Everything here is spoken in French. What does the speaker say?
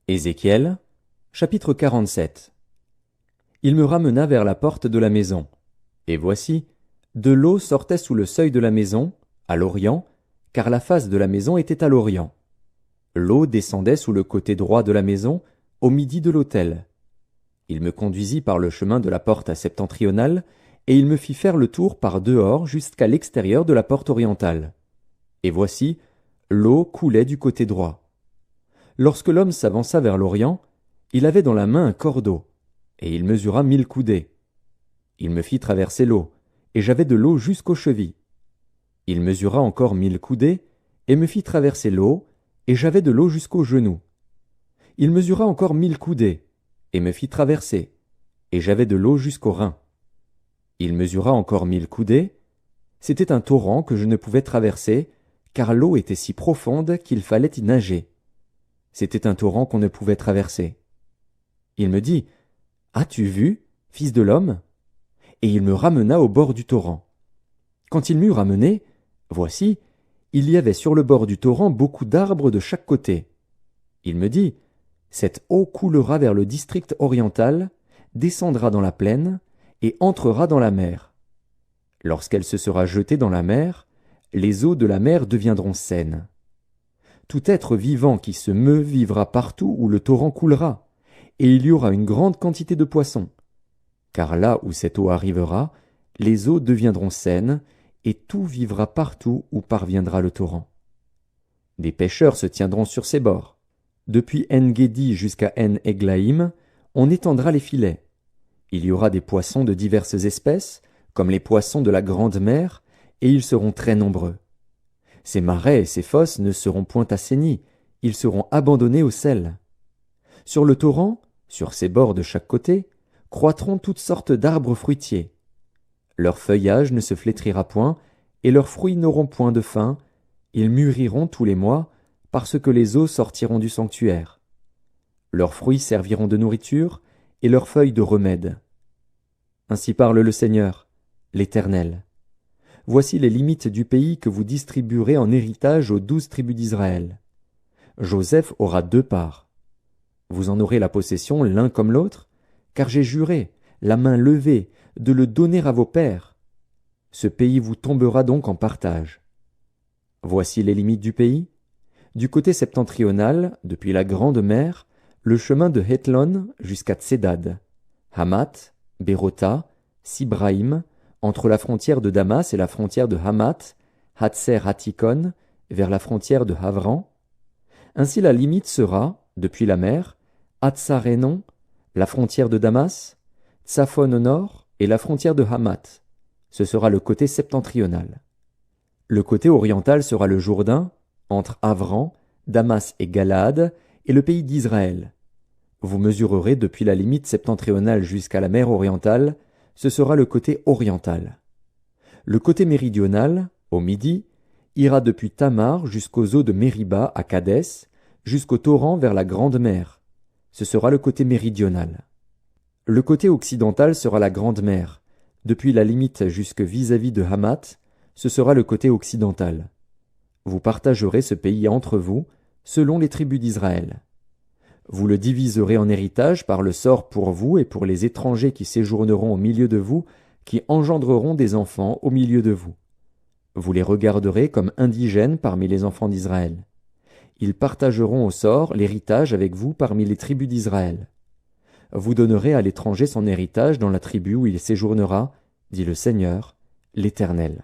Ézéchiel, chapitre 47. Il me ramena vers la porte de la maison. Et voici, de l'eau sortait sous le seuil de la maison, à l'orient, car la face de la maison était à l'orient. L'eau descendait sous le côté droit de la maison, au midi de l'autel. Il me conduisit par le chemin de la porte septentrionale, et il me fit faire le tour par dehors jusqu'à l'extérieur de la porte orientale. Et voici, l'eau coulait du côté droit. Lorsque l'homme s'avança vers l'orient, il avait dans la main un cordeau, et il mesura 1000 coudées. Il me fit traverser l'eau, et j'avais de l'eau jusqu'aux chevilles. Il mesura encore 1000 coudées, et me fit traverser l'eau, et j'avais de l'eau jusqu'aux genoux. Il mesura encore 1000 coudées, et me fit traverser, et j'avais de l'eau jusqu'aux reins. Il mesura encore 1000 coudées. C'était un torrent que je ne pouvais traverser, car l'eau était si profonde qu'il fallait y nager. C'était un torrent qu'on ne pouvait traverser. Il me dit, « As-tu vu, fils de l'homme ?» Et il me ramena au bord du torrent. Quand il m'eut ramené, voici, il y avait sur le bord du torrent beaucoup d'arbres de chaque côté. Il me dit, « Cette eau coulera vers le district oriental, descendra dans la plaine, et entrera dans la mer. Lorsqu'elle se sera jetée dans la mer, les eaux de la mer deviendront saines. Tout être vivant qui se meut vivra partout où le torrent coulera, et il y aura une grande quantité de poissons. Car là où cette eau arrivera, les eaux deviendront saines, et tout vivra partout où parviendra le torrent. Des pêcheurs se tiendront sur ses bords. Depuis En-Guédi jusqu'à En-Eglaïm, on étendra les filets. Il y aura des poissons de diverses espèces, comme les poissons de la grande mer, et ils seront très nombreux. Ces marais et ces fosses ne seront point assainis, ils seront abandonnés au sel. Sur le torrent, sur ses bords de chaque côté, croîtront toutes sortes d'arbres fruitiers. Leur feuillage ne se flétrira point, et leurs fruits n'auront point de fin, ils mûriront tous les mois, parce que les eaux sortiront du sanctuaire. Leurs fruits serviront de nourriture, et leurs feuilles de remède. Ainsi parle le Seigneur, l'Éternel. Voici les limites du pays que vous distribuerez en héritage aux 12 tribus d'Israël. Joseph aura 2 parts. Vous en aurez la possession l'un comme l'autre, car j'ai juré, la main levée, de le donner à vos pères. Ce pays vous tombera donc en partage. Voici les limites du pays. Du côté septentrional, depuis la grande mer, le chemin de Hétlon jusqu'à Tsédad, Hamath, Bérota, Sibraïm, entre la frontière de Damas et la frontière de Hamath, Hatser-Hatikon, vers la frontière de Havran. Ainsi la limite sera, depuis la mer, Hatsarénon, la frontière de Damas, Tsaphon au nord et la frontière de Hamath. Ce sera le côté septentrional. Le côté oriental sera le Jourdain, entre Havran, Damas et Galaad, et le pays d'Israël. Vous mesurerez depuis la limite septentrionale jusqu'à la mer orientale, ce sera le côté oriental. Le côté méridional, au midi, ira depuis Tamar jusqu'aux eaux de Mériba à Kadès, jusqu'au torrent vers la grande mer. Ce sera le côté méridional. Le côté occidental sera la grande mer. Depuis la limite jusque vis-à-vis de Hamath, ce sera le côté occidental. Vous partagerez ce pays entre vous, selon les tribus d'Israël. Vous le diviserez en héritage par le sort pour vous et pour les étrangers qui séjourneront au milieu de vous, qui engendreront des enfants au milieu de vous. Vous les regarderez comme indigènes parmi les enfants d'Israël. Ils partageront au sort l'héritage avec vous parmi les tribus d'Israël. Vous donnerez à l'étranger son héritage dans la tribu où il séjournera, dit le Seigneur, l'Éternel.